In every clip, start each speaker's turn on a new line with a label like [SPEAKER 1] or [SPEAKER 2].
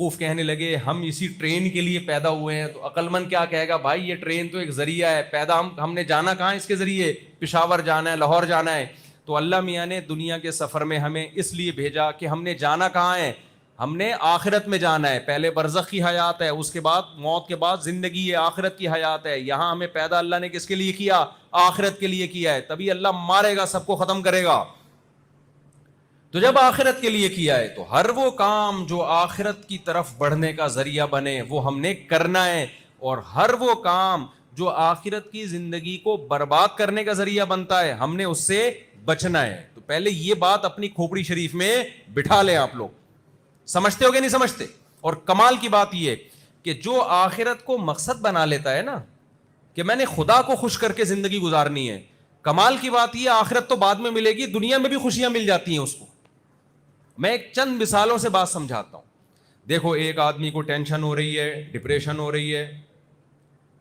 [SPEAKER 1] خوف کہنے لگے ہم اسی ٹرین کے لیے پیدا ہوئے ہیں. تو عقل مند کیا کہے گا؟ بھائی یہ ٹرین تو ایک ذریعہ ہے, پیدا ہم نے جانا کہاں اس کے ذریعے؟ پشاور جانا ہے, لاہور جانا ہے. تو اللہ میاں نے دنیا کے سفر میں ہمیں اس لیے بھیجا کہ ہم نے جانا کہاں ہے؟ ہم نے آخرت میں جانا ہے. پہلے برزخ کی حیات ہے, اس کے بعد موت کے بعد زندگی ہے, آخرت کی حیات ہے. یہاں ہمیں پیدا اللہ نے کس کے لیے کیا؟ آخرت کے لیے کیا ہے. تبھی اللہ مارے گا, سب کو ختم کرے گا. تو جب آخرت کے لیے کیا ہے تو ہر وہ کام جو آخرت کی طرف بڑھنے کا ذریعہ بنے وہ ہم نے کرنا ہے, اور ہر وہ کام جو آخرت کی زندگی کو برباد کرنے کا ذریعہ بنتا ہے ہم نے اس سے بچنا ہے. تو پہلے یہ بات اپنی کھوپڑی شریف میں بٹھا لیں. آپ لوگ سمجھتے ہو کہ نہیں سمجھتے؟ اور کمال کی بات یہ کہ جو آخرت کو مقصد بنا لیتا ہے نا کہ میں نے خدا کو خوش کر کے زندگی گزارنی ہے, کمال کی بات یہ آخرت تو بعد میں ملے گی, دنیا میں بھی خوشیاں مل جاتی ہیں اس کو. میں ایک چند مثالوں سے بات سمجھاتا ہوں. دیکھو ایک آدمی کو ٹینشن ہو رہی ہے, ڈپریشن ہو رہی ہے,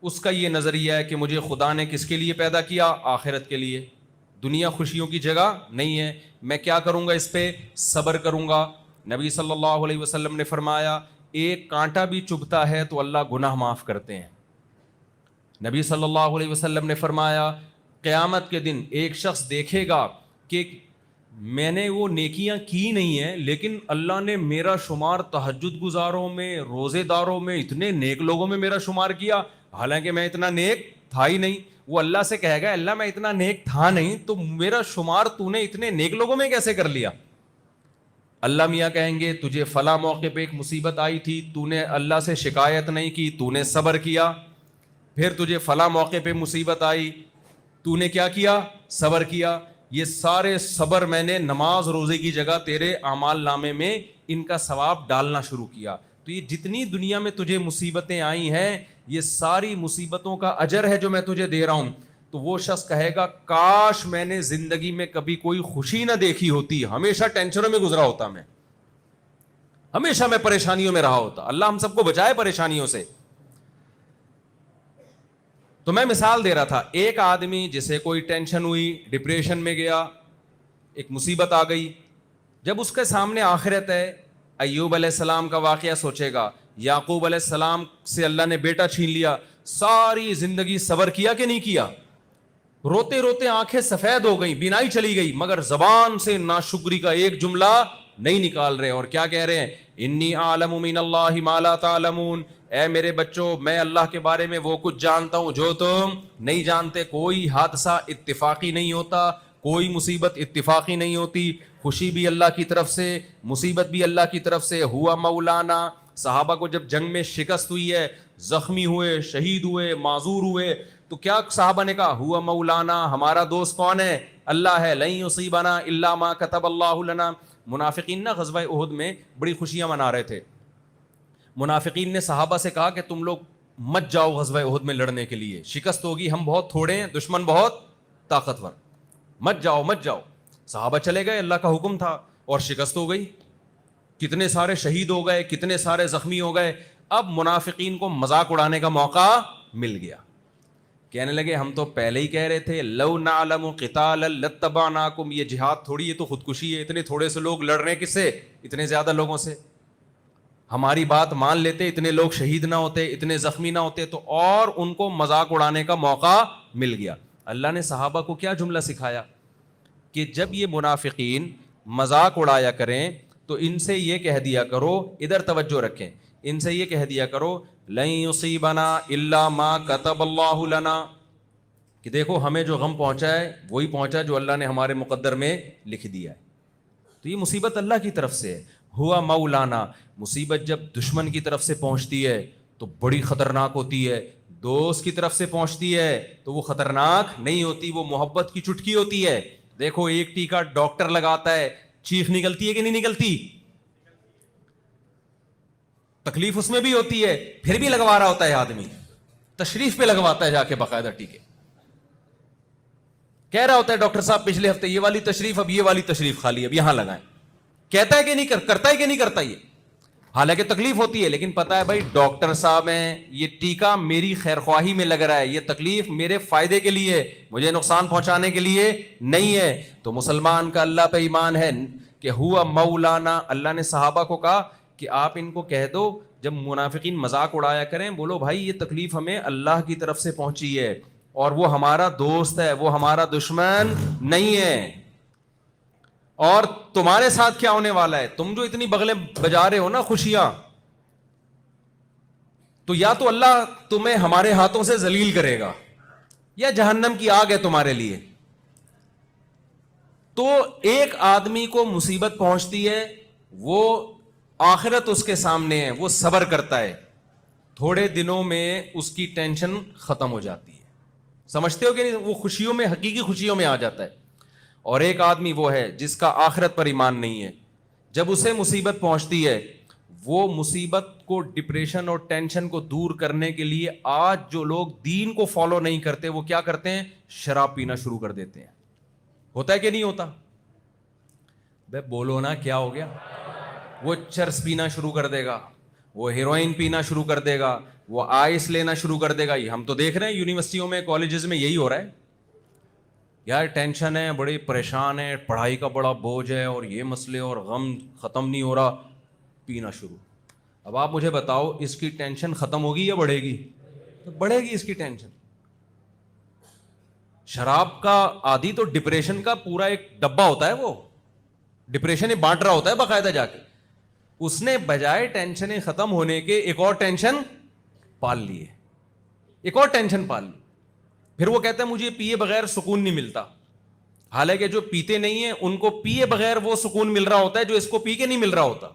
[SPEAKER 1] اس کا یہ نظریہ ہے کہ مجھے خدا نے کس کے لیے پیدا کیا؟ آخرت کے لیے. دنیا خوشیوں کی جگہ نہیں ہے, میں کیا کروں گا؟ اس پہ صبر کروں گا. نبی صلی اللہ علیہ وسلم نے فرمایا ایک کانٹا بھی چبھتا ہے تو اللہ گناہ معاف کرتے ہیں. نبی صلی اللہ علیہ وسلم نے فرمایا قیامت کے دن ایک شخص دیکھے گا کہ میں نے وہ نیکیاں کی نہیں ہیں لیکن اللہ نے میرا شمار تہجد گزاروں میں, روزے داروں میں, اتنے نیک لوگوں میں میرا شمار کیا, حالانکہ میں اتنا نیک تھا ہی نہیں. وہ اللہ سے کہے گا اللہ میں اتنا نیک تھا نہیں تو میرا شمار تو نے اتنے نیک لوگوں میں کیسے کر لیا؟ اللہ میاں کہیں گے تجھے فلاں موقع پہ ایک مصیبت آئی تھی, تو نے اللہ سے شکایت نہیں کی, تو نے صبر کیا. پھر تجھے فلاں موقع پہ مصیبت آئی, تو نے کیا کیا؟ صبر کیا. یہ سارے صبر میں نے نماز روزے کی جگہ تیرے اعمال نامے میں ان کا ثواب ڈالنا شروع کیا. تو یہ جتنی دنیا میں تجھے مصیبتیں آئی ہیں یہ ساری مصیبتوں کا اجر ہے جو میں تجھے دے رہا ہوں. تو وہ شخص کہے گا کاش میں نے زندگی میں کبھی کوئی خوشی نہ دیکھی ہوتی, ہمیشہ ٹینشنوں میں گزرا ہوتا, میں ہمیشہ میں پریشانیوں میں رہا ہوتا. اللہ ہم سب کو بچائے پریشانیوں سے. تو میں مثال دے رہا تھا, ایک آدمی جسے کوئی ٹینشن ہوئی, ڈپریشن میں گیا, ایک مصیبت آ گئی, جب اس کے سامنے آخرت ہے, ایوب علیہ السلام کا واقعہ سوچے گا, یعقوب علیہ السلام سے اللہ نے بیٹا چھین لیا, ساری زندگی صبر کیا کہ نہیں کیا؟ روتے روتے آنکھیں سفید ہو گئیں, بینائی چلی گئی, مگر زبان سے ناشکری کا ایک جملہ نہیں نکال رہے. اور کیا کہہ رہے ہیں؟ انی اعلم من اللہ ما لا تعلمون, اے میرے بچوں میں اللہ کے بارے میں وہ کچھ جانتا ہوں جو تم نہیں جانتے. کوئی حادثہ اتفاقی نہیں ہوتا, کوئی مصیبت اتفاقی نہیں ہوتی, خوشی بھی اللہ کی طرف سے, مصیبت بھی اللہ کی طرف سے. ہوا مولانا, صحابہ کو جب جنگ میں شکست ہوئی ہے, زخمی ہوئے, شہید ہوئے, معذور ہوئے, تو کیا صحابہ نے کہا؟ ہوا مولانا, ہمارا دوست کون ہے؟ اللہ ہے. لن یصیبنا الا ما كتب اللہ لنا. منافقین نا غزوہ احد میں بڑی خوشیاں منا رہے تھے. منافقین نے صحابہ سے کہا کہ تم لوگ مت جاؤ غزوہ احد میں لڑنے کے لیے, شکست ہوگی, ہم بہت تھوڑے ہیں, دشمن بہت طاقتور, مت جاؤ مت جاؤ. صحابہ چلے گئے, اللہ کا حکم تھا, اور شکست ہو گئی, کتنے سارے شہید ہو گئے, کتنے سارے زخمی ہو گئے. اب منافقین کو مذاق اڑانے کا موقع مل گیا. کہنے لگے ہم تو پہلے ہی کہہ رہے تھے لو نعلم قتالا لاتبعناکم, یہ جہاد تھوڑی, یہ تو خودکشی ہے. اتنے تھوڑے سے لوگ لڑ رہے ہیں, کس سے؟ اتنے زیادہ لوگوں سے. ہماری بات مان لیتے, اتنے لوگ شہید نہ ہوتے, اتنے زخمی نہ ہوتے. تو اور ان کو مذاق اڑانے کا موقع مل گیا. اللہ نے صحابہ کو کیا جملہ سکھایا کہ جب یہ منافقین مذاق اڑایا کریں تو ان سے یہ کہہ دیا کرو, ادھر توجہ رکھیں, ان سے یہ کہہ دیا کرو لن یصیبنا الا ما كتب اللہ لنا, کہ دیکھو ہمیں جو غم پہنچا ہے وہی پہنچا جو اللہ نے ہمارے مقدر میں لکھ دیا ہے. تو یہ مصیبت اللہ کی طرف سے ہے. ہوا مولانا, مصیبت جب دشمن کی طرف سے پہنچتی ہے تو بڑی خطرناک ہوتی ہے, دوست کی طرف سے پہنچتی ہے تو وہ خطرناک نہیں ہوتی, وہ محبت کی چٹکی ہوتی ہے. دیکھو ایک ٹیکا ڈاکٹر لگاتا ہے, چیخ نکلتی ہے کہ نہیں نکلتی؟ تکلیف اس میں بھی ہوتی ہے, پھر بھی لگوا رہا ہوتا ہے آدمی, تشریف پہ لگواتا ہے جا کے باقاعدہ ٹیکے. کہہ رہا ہوتا ہے ڈاکٹر صاحب پچھلے ہفتے یہ والی تشریف, اب یہ والی تشریف خالی, اب یہاں لگائیں. کہتا ہے کہ نہیں کرتا ہے کہ نہیں کرتا یہ, حالانکہ تکلیف ہوتی ہے, لیکن پتا ہے بھائی ڈاکٹر صاحب ہیں, یہ ٹیکا میری خیر خواہی میں لگ رہا ہے, یہ تکلیف میرے فائدے کے لیے, مجھے نقصان پہنچانے کے لیے نہیں ہے. تو مسلمان کا اللہ پہ ایمان ہے کہ ہوا مولانا. اللہ نے صحابہ کو کہا کہ آپ ان کو کہہ دو جب منافقین مذاق اڑایا کریں, بولو بھائی یہ تکلیف ہمیں اللہ کی طرف سے پہنچی ہے اور وہ ہمارا دوست ہے, وہ ہمارا دشمن نہیں ہے. اور تمہارے ساتھ کیا ہونے والا ہے, تم جو اتنی بغلیں بجا رہے ہو نا خوشیاں, تو یا تو اللہ تمہیں ہمارے ہاتھوں سے ذلیل کرے گا یا جہنم کی آگ ہے تمہارے لیے. تو ایک آدمی کو مصیبت پہنچتی ہے, وہ آخرت اس کے سامنے ہے, وہ صبر کرتا ہے, تھوڑے دنوں میں اس کی ٹینشن ختم ہو جاتی ہے. سمجھتے ہو کہ نہیں, وہ خوشیوں میں, حقیقی خوشیوں میں آ جاتا ہے. اور ایک آدمی وہ ہے جس کا آخرت پر ایمان نہیں ہے, جب اسے مصیبت پہنچتی ہے, وہ مصیبت کو, ڈپریشن اور ٹینشن کو دور کرنے کے لیے آج جو لوگ دین کو فالو نہیں کرتے وہ کیا کرتے ہیں, شراب پینا شروع کر دیتے ہیں. ہوتا ہے کہ نہیں ہوتا؟ بے بولو نا کیا ہو گیا. وہ چرس پینا شروع کر دے گا, وہ ہیروئن پینا شروع کر دے گا, وہ آئس لینا شروع کر دے گا. یہ ہم تو دیکھ رہے ہیں یونیورسٹیوں میں, کالجز میں یہی ہو رہا ہے. یار ٹینشن ہے, بڑی پریشان ہے, پڑھائی کا بڑا بوجھ ہے اور یہ مسئلے اور غم ختم نہیں ہو رہا, پینا شروع. اب آپ مجھے بتاؤ اس کی ٹینشن ختم ہوگی یا بڑھے گی؟ تو بڑھے گی اس کی ٹینشن. شراب کا عادی تو ڈپریشن کا پورا ایک ڈبہ ہوتا ہے, وہ ڈپریشن ہی بانٹ رہا ہوتا ہے باقاعدہ جا کے. اس نے بجائے ٹینشنیں ختم ہونے کے ایک اور ٹینشن پال لیے, ایک اور ٹینشن پال لی. پھر وہ کہتا ہے مجھے پیے بغیر سکون نہیں ملتا. حالانکہ جو پیتے نہیں ہیں ان کو پیے بغیر وہ سکون مل رہا ہوتا ہے جو اس کو پی کے نہیں مل رہا ہوتا.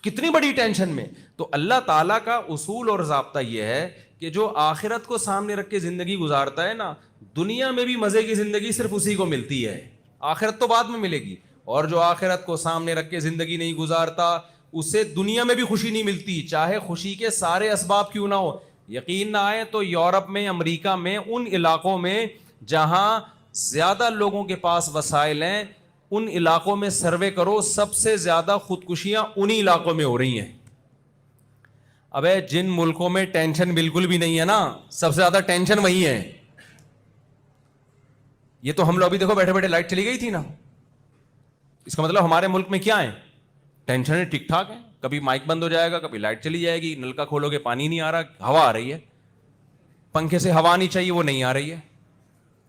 [SPEAKER 1] کتنی بڑی ٹینشن میں. تو اللہ تعالیٰ کا اصول اور ضابطہ یہ ہے کہ جو آخرت کو سامنے رکھ کے زندگی گزارتا ہے نا, دنیا میں بھی مزے کی زندگی صرف اسی کو ملتی ہے, آخرت تو بعد میں ملے گی. اور جو آخرت کو سامنے رکھ کے زندگی نہیں گزارتا اسے دنیا میں بھی خوشی نہیں ملتی, چاہے خوشی کے سارے اسباب کیوں نہ ہو. یقین نہ آئے تو یورپ میں, امریکہ میں, ان علاقوں میں جہاں زیادہ لوگوں کے پاس وسائل ہیں, ان علاقوں میں سروے کرو, سب سے زیادہ خودکشیاں انہی علاقوں میں ہو رہی ہیں. ابے جن ملکوں میں ٹینشن بالکل بھی نہیں ہے نا, سب سے زیادہ ٹینشن وہی ہے. یہ تو ہم لوگ ابھی دیکھو بیٹھے بیٹھے لائٹ چلی گئی تھی نا, اس کا مطلب ہمارے ملک میں کیا ہے, ٹینشن ٹھیک ٹھاک ہے. کبھی مائک بند ہو جائے گا, کبھی لائٹ چلی جائے گی, نلکا کھولو گے پانی نہیں آ رہا, ہوا آ رہی ہے, پنکھے سے ہوا نہیں چاہیے وہ نہیں آ رہی ہے.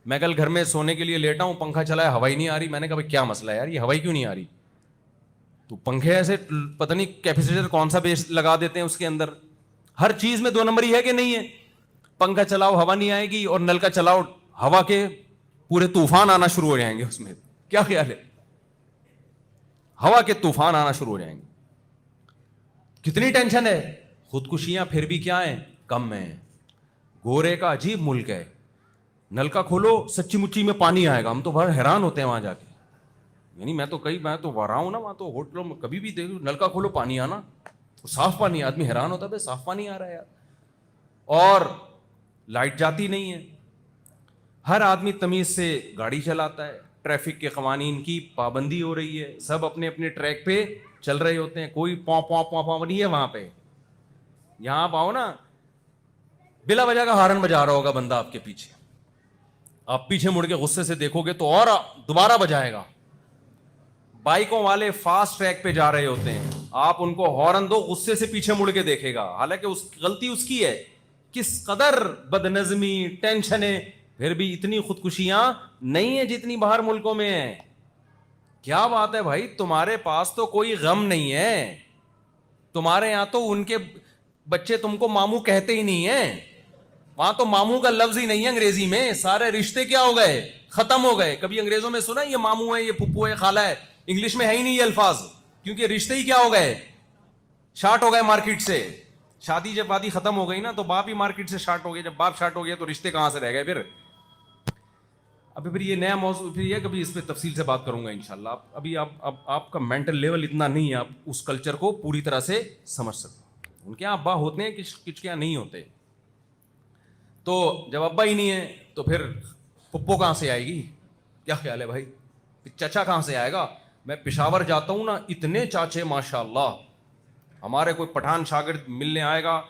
[SPEAKER 1] میں کل گھر میں سونے کے لیے لیٹا ہوں, پنکھا چلا ہے, ہوا ہی نہیں آ رہی. میں نے کہا کیا مسئلہ ہے یار, یہ ہوا ہی کیوں نہیں آ رہی؟ تو پنکھے ایسے پتہ نہیں کیپیسیٹر کون سا بیس لگا دیتے ہیں اس کے اندر. ہر چیز میں دو نمبری ہے کہ نہیں ہے. پنکھا چلاؤ ہوا نہیں آئے گی, اور نل کا چلاؤ ہوا کے پورے طوفان آنا شروع ہو جائیں گے اس میں. کیا خیال ہے؟ ہوا کے طوفان آنا شروع ہو جائیں گے. کتنی ٹینشن ہے. خودکشیاں پھر بھی کیا ہیں, کم ہیں. گورے کا عجیب ملک ہے, نل کا کھولو سچی مچی میں پانی آئے گا. ہم تو بڑا حیران ہوتے ہیں وہاں جا کے, یعنی میں تو رہا ہوں نا وہاں, تو ہوٹلوں میں کبھی بھی دیکھو نل کا کھولو پانی آنا, صاف پانی. آدمی حیران ہوتا ہے صاف پانی آ رہا ہے یار. اور لائٹ جاتی نہیں ہے. ہر آدمی تمیز سے گاڑی چلاتا ہے, ٹریفک کے قوانین کی پابندی ہو رہی ہے, سب اپنے اپنے ٹریک پہ چل رہے ہوتے ہیں, کوئی پاؤں پاؤں پاؤں پاؤں نہیں ہے وہاں پہ. یہاں آپ آؤ نا, بلا وجہ کا ہارن بجا رہا ہوگا بندہ آپ کے پیچھے, آپ پیچھے مڑ کے غصے سے دیکھو گے تو اور دوبارہ بجائے گا. بائکوں والے فاسٹ ٹریک پہ جا رہے ہوتے ہیں, آپ ان کو ہارن دو, غصے سے پیچھے مڑ کے دیکھے گا, حالانکہ غلطی اس کی ہے. کس قدر بدنظمی, ٹینشنیں, پھر بھی اتنی خودکشیاں نہیں ہیں جتنی باہر ملکوں میں ہیں. کیا بات ہے بھائی, تمہارے پاس تو کوئی غم نہیں ہے. تمہارے یہاں تو ان کے بچے تم کو ماموں کہتے ہی نہیں ہیں. وہاں تو ماموں کا لفظ ہی نہیں ہے انگریزی میں. سارے رشتے کیا ہو گئے, ختم ہو گئے. کبھی انگریزوں میں سنا یہ ماموں ہے, یہ پھپھو ہے, خالہ ہے. انگلش میں ہے ہی نہیں یہ الفاظ, کیونکہ رشتے ہی کیا ہو گئے, شارٹ ہو گئے مارکیٹ سے. شادی جب وادی ختم ہو گئی نا تو باپ ہی مارکیٹ سے شارٹ ہو گئے. جب باپ شارٹ ہو گیا تو رشتے کہاں سے رہ گئے پھر. ابھی پھر یہ نیا موضوع, پھر یہ کبھی اس پہ تفصیل سے بات کروں گا انشاءاللہ. ابھی آپ کا مینٹل لیول اتنا نہیں ہے, آپ اس کلچر کو پوری طرح سے سمجھ سکتے. ان کے یہاں ابا ہوتے ہیں, کچھ کے یہاں نہیں ہوتے. تو جب ابا ہی نہیں ہے تو پھر پپو کہاں سے آئے گی؟ کیا خیال ہے بھائی, چچا کہاں سے آئے گا؟ میں پشاور جاتا ہوں نا, اتنے چاچے ماشاء اللہ. ہمارے کوئی پٹھان شاگرد ملنے آئے گا,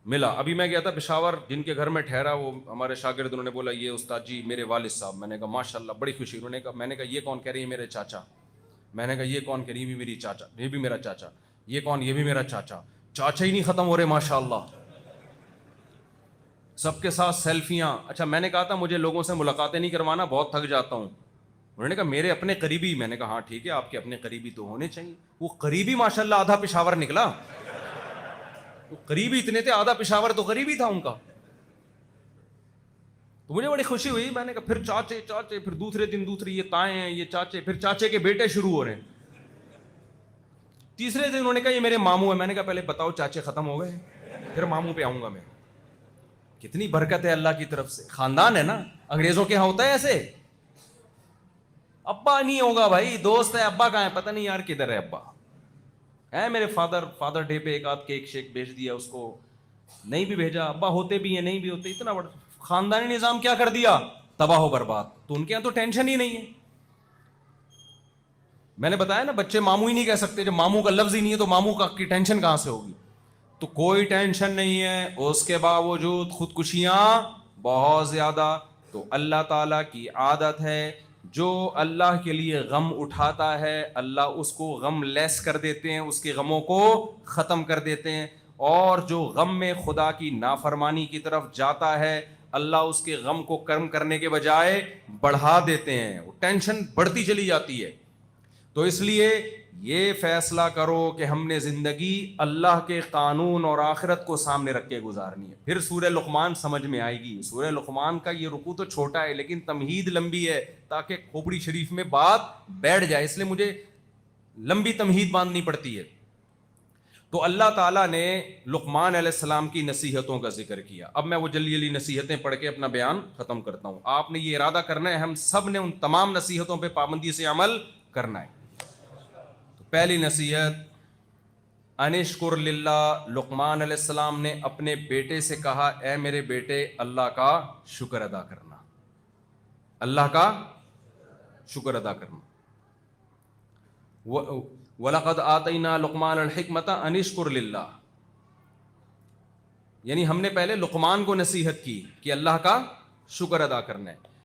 [SPEAKER 1] ملا. ابھی میں گیا تھا پشاور, جن کے گھر میں ٹھہرا وہ ہمارے شاگرد, انہوں نے بولا یہ استاد جی میرے والد صاحب. میں نے کہا ماشاء اللہ, بڑی خوشی. انہوں نے کہا, میں نے کہا یہ کون؟ کہہ رہی ہے میرے چاچا. میں نے کہا یہ کون؟ کہ یہ بھی میری چاچا، یہ بھی میرا چاچا، یہ کون؟ یہ بھی میرا چاچا، چاچا ہی نہیں ختم ہو رہے ماشاء اللہ، سب کے ساتھ سیلفیاں۔ اچھا میں نے کہا تھا مجھے لوگوں سے ملاقاتیں نہیں کروانا، بہت تھک جاتا ہوں۔ انہوں نے کہا میرے اپنے قریبی، میں نے کہا ہاں ٹھیک ہے آپ کے اپنے قریبی تو ہونے چاہیے۔ وہ قریبی ماشاء اللہ آدھا پشاور نکلا، وہ قریبی اتنے تھے، آدھا پشاور تو قریبی تھا ان کا۔ تو مجھے بڑی خوشی ہوئی، میں نے کہا پھر چاچے چاچے، پھر دوسرے دن دوسری یہ تائیں ہیں، یہ چاچے، پھر چاچے کے بیٹے شروع ہو رہے ہیں۔ تیسرے دن انہوں نے کہا یہ میرے ماموں ہیں۔ میں نے کہا پہلے بتاؤ چاچے ختم ہو گئے پھر ماموں پہ آؤں گا میں۔ کتنی برکت ہے اللہ کی طرف سے، خاندان ہے نا۔ انگریزوں کے ہاں ہوتا ہے ایسے، ابا نہیں ہوگا بھائی، دوست ہے، ابا کہاں ہے پتہ نہیں یار کدھر ہے ابا ہے۔ میرے فادر ڈے پہ ایک آدھ کیک شیک بھیج دیا اس کو، نہیں بھی بھیجا، ابا ہوتے بھی ہیں نہیں بھی ہوتے، اتنا بڑا خاندانی نظام کیا کر دیا، تباہ و برباد۔ تو ان کے یہاں تو ٹینشن ہی نہیں ہے۔ میں نے بتایا نا بچے ماموں ہی نہیں کہہ سکتے، جب ماموں کا لفظ ہی نہیں ہے تو ماموں کی ٹینشن کہاں سے ہوگی؟ تو کوئی ٹینشن نہیں ہے، اس کے باوجود خودکشیاں بہت زیادہ۔ تو اللہ تعالیٰ کی عادت ہے، جو اللہ کے لیے غم اٹھاتا ہے اللہ اس کو غم لیس کر دیتے ہیں، اس کے غموں کو ختم کر دیتے ہیں، اور جو غم میں خدا کی نافرمانی کی طرف جاتا ہے اللہ اس کے غم کو کم کرنے کے بجائے بڑھا دیتے ہیں، وہ ٹینشن بڑھتی چلی جاتی ہے۔ تو اس لیے یہ فیصلہ کرو کہ ہم نے زندگی اللہ کے قانون اور آخرت کو سامنے رکھ کے گزارنی ہے۔ پھر سورہ لقمان سمجھ میں آئے گی۔ سورہ لقمان کا یہ رکوع تو چھوٹا ہے لیکن تمہید لمبی ہے تاکہ کھوپڑی شریف میں بات بیٹھ جائے، اس لیے مجھے لمبی تمہید باندھنی پڑتی ہے۔ تو اللہ تعالیٰ نے لقمان علیہ السلام کی نصیحتوں کا ذکر کیا۔ اب میں وہ جلدی جلدی نصیحتیں پڑھ کے اپنا بیان ختم کرتا ہوں۔ آپ نے یہ ارادہ کرنا ہے ہم سب نے ان تمام نصیحتوں پہ پابندی سے عمل کرنا ہے۔ پہلی نصیحت انشکر للہ، لقمان علیہ السلام نے اپنے بیٹے سے کہا اے میرے بیٹے اللہ کا شکر ادا کرنا، اللہ کا شکر ادا کرنا۔ وَلَقَدْ آتَيْنَا لُقْمَانَ الْحِكْمَةَ أَنِ اشْكُرْ لِلَّهِ، یعنی ہم نے پہلے لقمان کو نصیحت کی کہ اللہ کا شکر ادا کرنا ہے۔